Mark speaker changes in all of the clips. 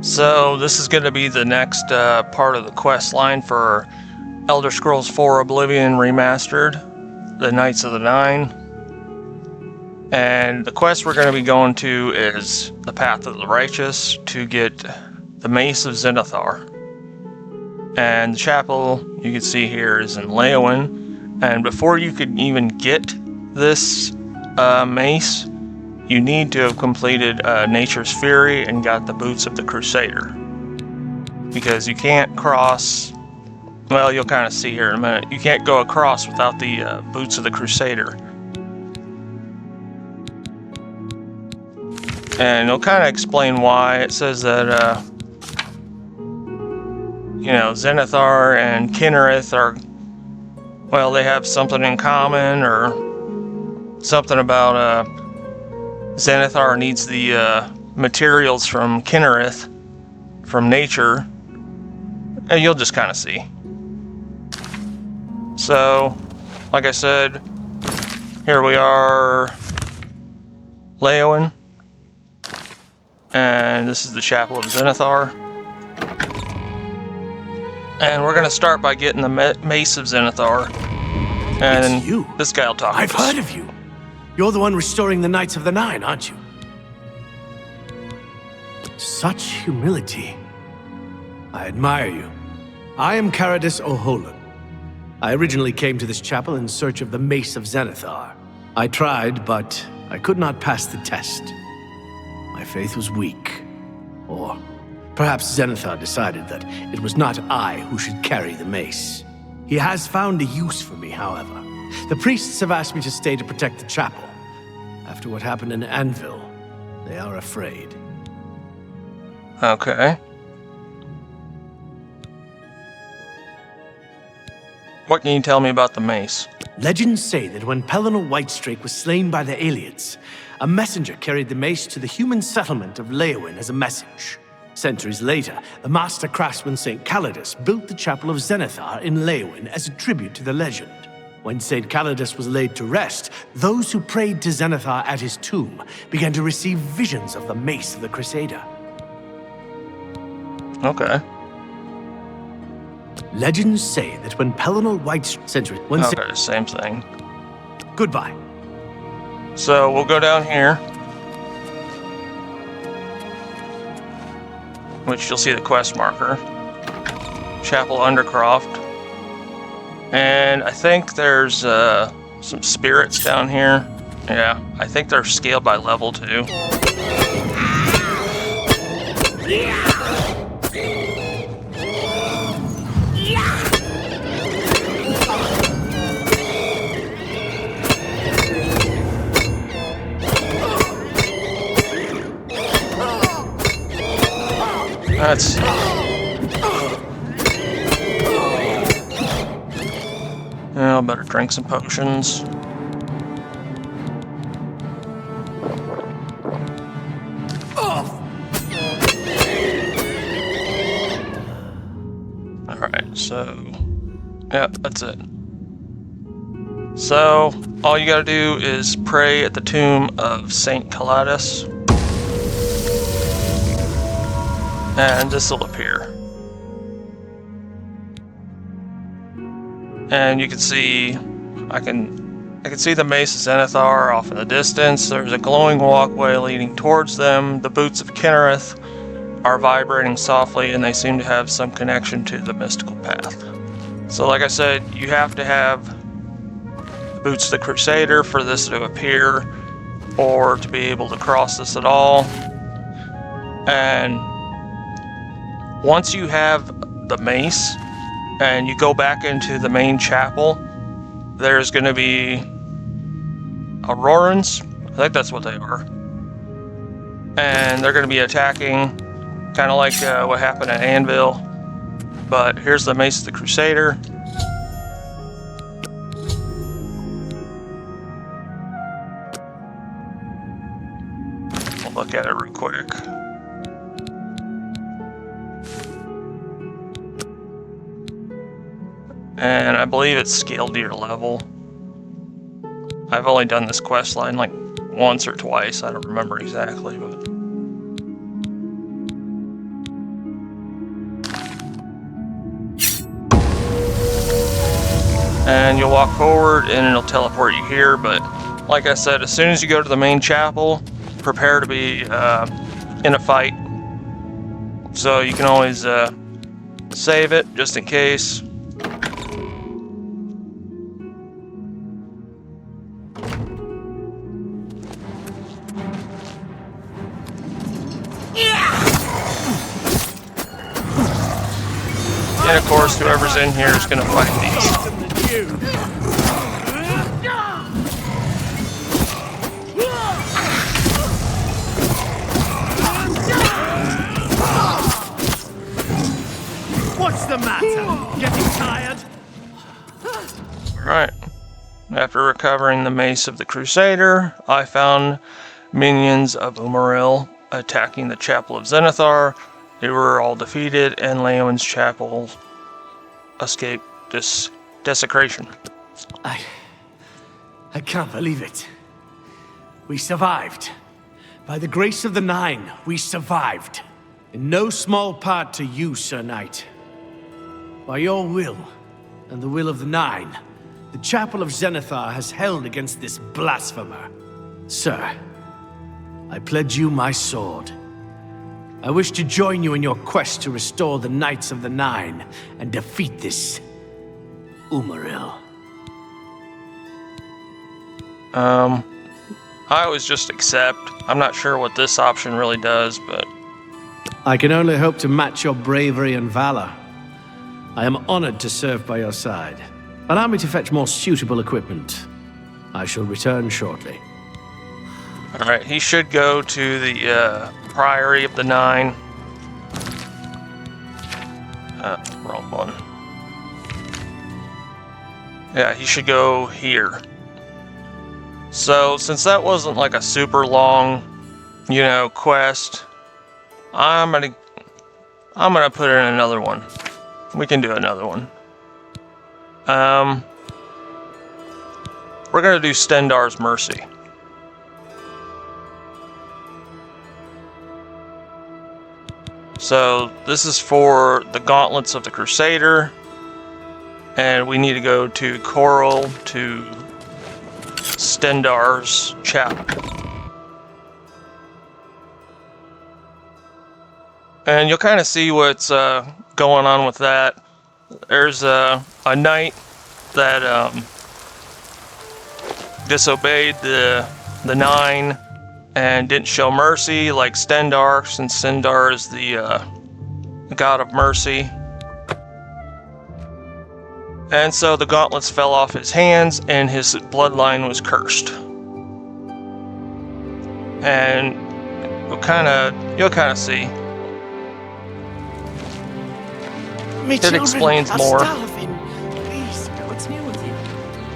Speaker 1: So this is going to be the next part of the quest line for Elder Scrolls 4 Oblivion Remastered, the Knights of the Nine. And the quest we're going to be going to is the Path of the Righteous to get the Mace of Zenithar. And the chapel you can see here is in Leyawiin. And before you could even get this mace, you need to have completed Nature's Fury and got the boots of the Crusader. Because you can't cross, well, you'll kind of see here in a minute, you can't go across without the boots of the Crusader. And it'll kind of explain why. It says that, Zenithar and Kinnereth are, well, they have something in common, or something about, Zenithar needs the materials from Kinnereth, from nature, and you'll just kind of see. So, like I said, here we are, Leyawiin, and this is the Chapel of Zenithar. And we're going to start by getting the Mace of Zenithar, and
Speaker 2: it's you.
Speaker 1: This guy will talk to us.
Speaker 2: I've heard of you. You're the one restoring the Knights of the Nine, aren't you? Such humility. I admire you. I am Caradus O'Holan. I originally came to this chapel in search of the Mace of Zenithar. I tried, but I could not pass the test. My faith was weak. Or perhaps Zenithar decided that it was not I who should carry the mace. He has found a use for me, however. The priests have asked me to stay to protect the chapel. After what happened in Anvil, they are afraid.
Speaker 1: Okay. What can you tell me about the mace?
Speaker 2: Legends say that when Pellinal Whitestrake was slain by the aliens, a messenger carried the mace to the human settlement of Leyawiin as a message. Centuries later, the master craftsman St. Calidus built the Chapel of Zenithar in Leyawiin as a tribute to the legend. When St. Calidus was laid to rest, those who prayed to Zenithar at his tomb began to receive visions of the Mace of the Crusader.
Speaker 1: Okay.
Speaker 2: Legends say that when Pellinal Whitestrake...
Speaker 1: Okay, same thing.
Speaker 2: Goodbye.
Speaker 1: So, we'll go down here, which you'll see the quest marker. Chapel Undercroft. And I think there's some spirits down here. Yeah, I think they're scaled by level too. That's... I better drink some potions. Alright, so... yeah, that's it. So, all you gotta do is pray at the tomb of St. Calidus, and this will appear. And you can see, I can see the Mace of Zenithar off in the distance. There's a glowing walkway leading towards them. The boots of Kinnereth are vibrating softly, and they seem to have some connection to the mystical path. So like I said, you have to have the boots of the Crusader for this to appear, or to be able to cross this at all. And once you have the mace, and you go back into the main chapel, there's going to be Aurorans, I think that's what they are, and they're going to be attacking, kind of like what happened at Anvil. But here's the Mace of the Crusader. We'll look at it real quick. And I believe it's scaled to your level. I've only done this quest line like once or twice, I don't remember exactly, but and you'll walk forward and it'll teleport you here. But like I said, as soon as you go to the main chapel, prepare to be in a fight. So you can always save it just in case. And of course, whoever's in here is going to fight these.
Speaker 2: What's the matter? Getting tired?
Speaker 1: Alright. After recovering the Mace of the Crusader, I found minions of Umaril attacking the Chapel of Zenithar. They were all defeated, and Leon's chapel escaped this desecration.
Speaker 2: I can't believe it. We survived. By the grace of the Nine, we survived. In no small part to you, Sir Knight. By your will, and the will of the Nine, the Chapel of Zenithar has held against this blasphemer. Sir, I pledge you my sword. I wish to join you in your quest to restore the Knights of the Nine and defeat this Umaril.
Speaker 1: I always just accept. I'm not sure what this option really does, but...
Speaker 2: I can only hope to match your bravery and valor. I am honored to serve by your side. Allow me to fetch more suitable equipment. I shall return shortly.
Speaker 1: Alright, he should go to the Priory of the Nine. Wrong one. Yeah, he should go here. So, since that wasn't like a super long, quest, I'm gonna put in another one. We can do another one. We're gonna do Stendarr's Mercy. So this is for the Gauntlets of the Crusader, and we need to go to Coral to Stendarr's chapel. And you'll kind of see what's going on with that. There's a knight that disobeyed the Nine and didn't show mercy like Stendarr, since Stendarr is the god of mercy. And so the gauntlets fell off his hands and his bloodline was cursed. And you'll kind of see. It explains more.
Speaker 3: Please, what's new with you?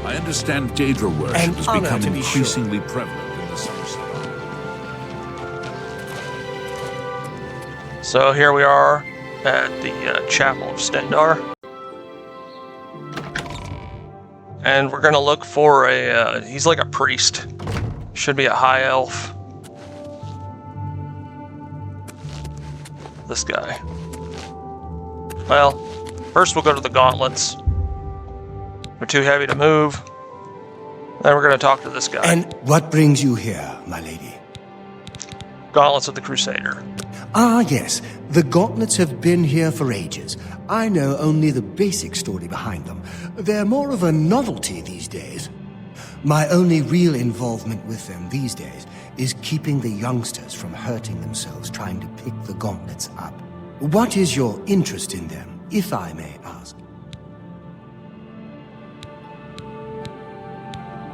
Speaker 4: I understand Daedra worship has become increasingly prevalent in the South.
Speaker 1: So here we are at the Chapel of Stendarr. And we're gonna look for he's like a priest. Should be a high elf. This guy. Well, first we'll go to the gauntlets. They're too heavy to move. Then we're gonna talk to this guy.
Speaker 5: And what brings you here, my lady?
Speaker 1: Gauntlets of the Crusader.
Speaker 5: Ah, yes. The Gauntlets have been here for ages. I know only the basic story behind them. They're more of a novelty these days. My only real involvement with them these days is keeping the youngsters from hurting themselves trying to pick the Gauntlets up. What is your interest in them, if I may ask?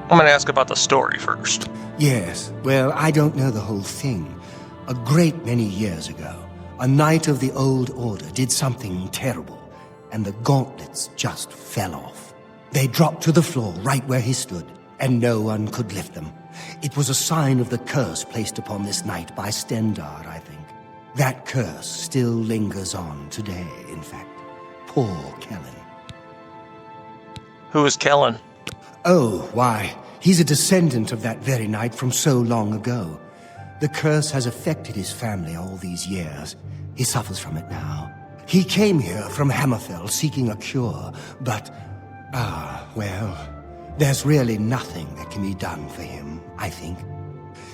Speaker 1: I'm gonna ask about the story first.
Speaker 5: Yes, well, I don't know the whole thing. A great many years ago, a knight of the Old Order did something terrible, and the gauntlets just fell off. They dropped to the floor right where he stood, and no one could lift them. It was a sign of the curse placed upon this knight by Stendarr, I think. That curse still lingers on today, in fact. Poor Kellen.
Speaker 1: Who is Kellen?
Speaker 5: Oh, why, he's a descendant of that very knight from so long ago. The curse has affected his family all these years. He suffers from it now. He came here from Hammerfell seeking a cure, but Well, there's really nothing that can be done for him, I think.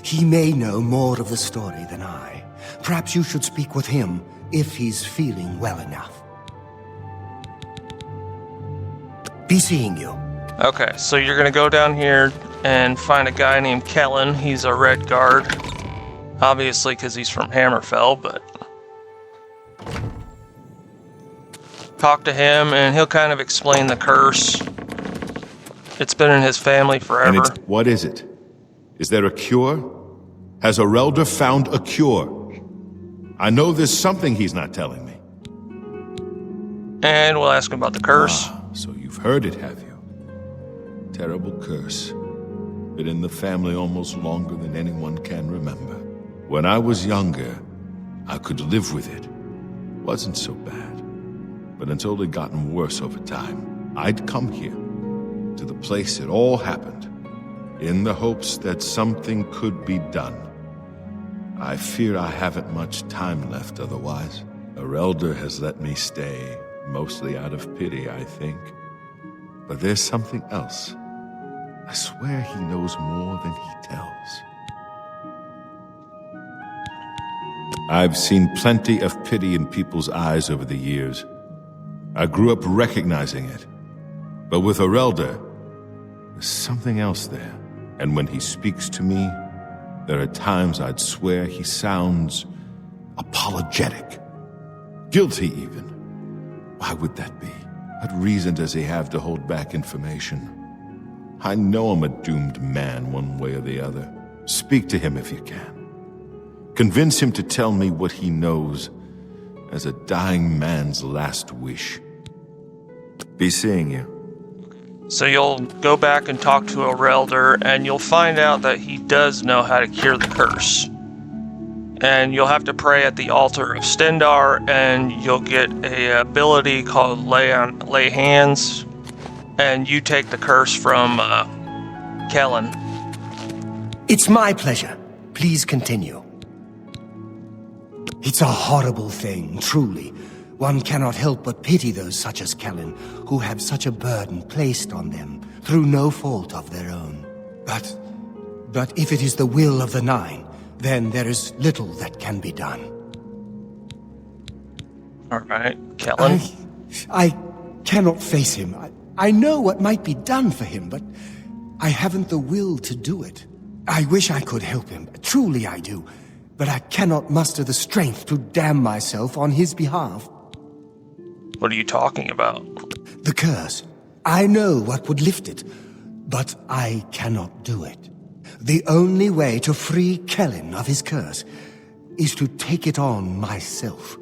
Speaker 5: He may know more of the story than I. Perhaps you should speak with him if he's feeling well enough. Be seeing you.
Speaker 1: Okay, so you're gonna go down here and find a guy named Kellen. He's a Redguard. Obviously, because he's from Hammerfell, but... talk to him, and he'll kind of explain the curse. It's been in his family forever.
Speaker 6: What is it? Is there a cure? Has Aurelder found a cure? I know there's something he's not telling me.
Speaker 1: And we'll ask him about the curse.
Speaker 6: So you've heard it, have you? Terrible curse. Been in the family almost longer than anyone can remember. When I was younger, I could live with it. Wasn't so bad. But until it gotten worse over time, I'd come here, to the place it all happened, in the hopes that something could be done. I fear I haven't much time left otherwise. Aurelder has let me stay, mostly out of pity, I think. But there's something else. I swear he knows more than he tells. I've seen plenty of pity in people's eyes over the years. I grew up recognizing it. But with Aurelder, there's something else there. And when he speaks to me, there are times I'd swear he sounds apologetic. Guilty, even. Why would that be? What reason does he have to hold back information? I know I'm a doomed man one way or the other. Speak to him if you can. Convince him to tell me what he knows as a dying man's last wish. Be seeing you.
Speaker 1: So you'll go back and talk to Aurelder, and you'll find out that he does know how to cure the curse. And you'll have to pray at the altar of Stendarr, and you'll get a ability called Lay Hands, and you take the curse from Kellen.
Speaker 5: It's my pleasure. Please continue. It's a horrible thing, truly. One cannot help but pity those such as Kellen, who have such a burden placed on them through no fault of their own. But if it is the will of the Nine, then there is little that can be done.
Speaker 1: All right, Kellen.
Speaker 5: I cannot face him. I know what might be done for him, but I haven't the will to do it. I wish I could help him. Truly I do. But I cannot muster the strength to damn myself on his behalf.
Speaker 1: What are you talking about?
Speaker 5: The curse. I know what would lift it, but I cannot do it. The only way to free Kellen of his curse is to take it on myself.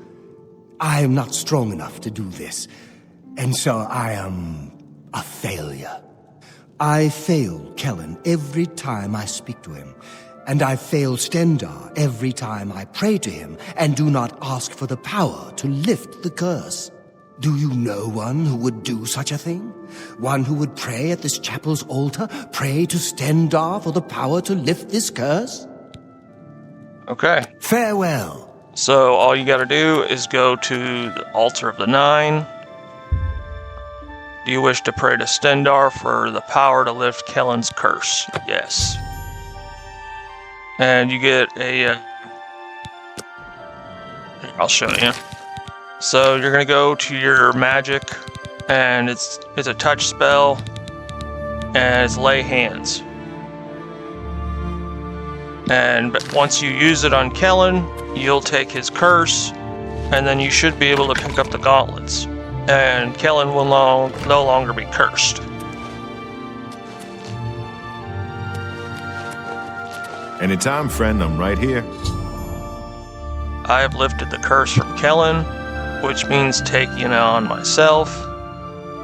Speaker 5: I am not strong enough to do this, and so I am a failure. I fail Kellen every time I speak to him, and I fail Stendarr every time I pray to him and do not ask for the power to lift the curse. Do you know one who would do such a thing? One who would pray at this chapel's altar, pray to Stendarr for the power to lift this curse?
Speaker 1: Okay.
Speaker 5: Farewell.
Speaker 1: So all you gotta do is go to the altar of the Nine. Do you wish to pray to Stendarr for the power to lift Kellen's curse? Yes. And you get a... I'll show you. So you're gonna go to your magic, and it's a touch spell, and it's Lay Hands. And once you use it on Kellen, you'll take his curse, and then you should be able to pick up the gauntlets, and Kellen will no longer be cursed.
Speaker 6: Anytime, friend, I'm right here.
Speaker 1: I have lifted the curse from Kellen, which means taking it on myself.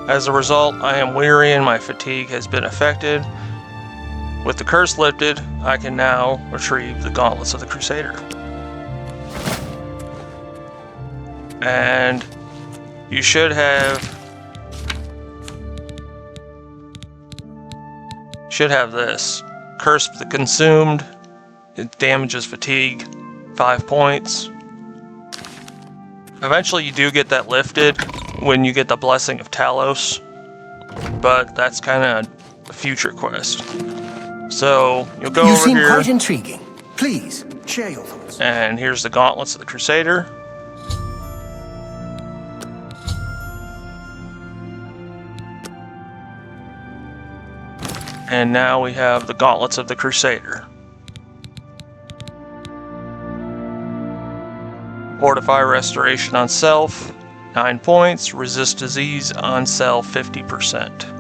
Speaker 1: As a result, I am weary and my fatigue has been affected. With the curse lifted, I can now retrieve the Gauntlets of the Crusader. And you should have this. Curse the Consumed. It damages fatigue, 5 points. Eventually you do get that lifted when you get the Blessing of Talos. but that's kind of a future quest. So you'll go
Speaker 5: You
Speaker 1: over
Speaker 5: seem
Speaker 1: here,
Speaker 5: quite intriguing. Please, share your thoughts.
Speaker 1: and here's the Gauntlets of the Crusader. And now we have the Gauntlets of the Crusader. Fortify Restoration on self, 9 points. Resist disease on self, 50%.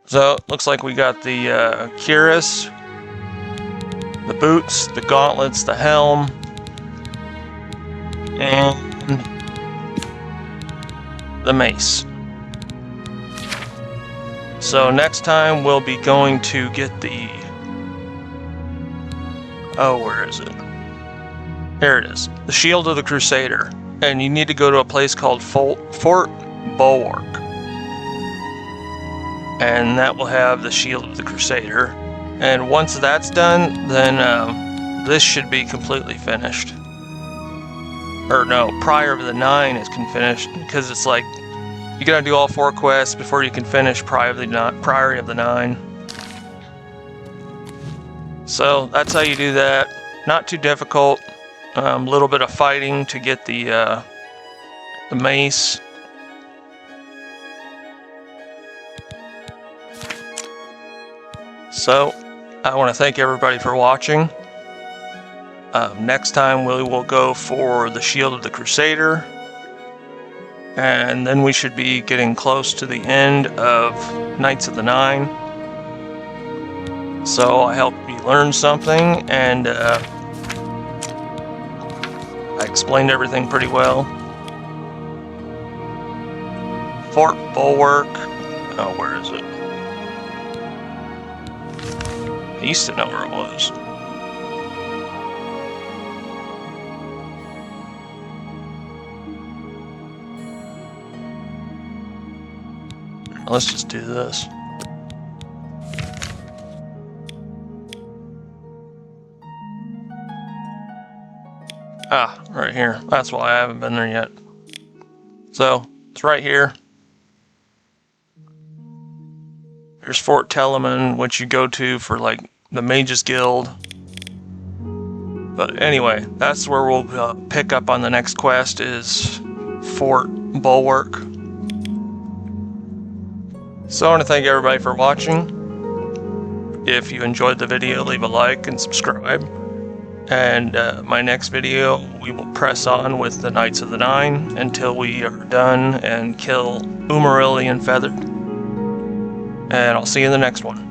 Speaker 1: So, looks like we got the cuirass, the boots, the gauntlets, the helm, and the mace. So next time we'll be going to get the... Oh, where is it? Here it is. The Shield of the Crusader. And you need to go to a place called Fort Bulwark. And that will have the Shield of the Crusader. And once that's done, then this should be completely finished. Or no, Prior of the 9 is finished, because it's like you gotta do all 4 quests before you can finish Priory of the 9. So that's how you do that. Not too difficult. A little bit of fighting to get the mace. So I want to thank everybody for watching. Next time we will go for the Shield of the Crusader. And then we should be getting close to the end of Knights of the Nine. So I hope you learned something, and I explained everything pretty well. Fort Bulwark. Oh, where is it? I used to know where it was. Let's just do this. Ah, right here. That's why I haven't been there yet. So, it's right here. There's Fort Telemann, which you go to for like the Mages Guild. But anyway, that's where we'll pick up on the next quest, is Fort Bulwark. So I want to thank everybody for watching. If you enjoyed the video, leave a like and subscribe. And my next video, we will press on with the Knights of the Nine until we are done and kill Umarillion Feathered. And I'll see you in the next one.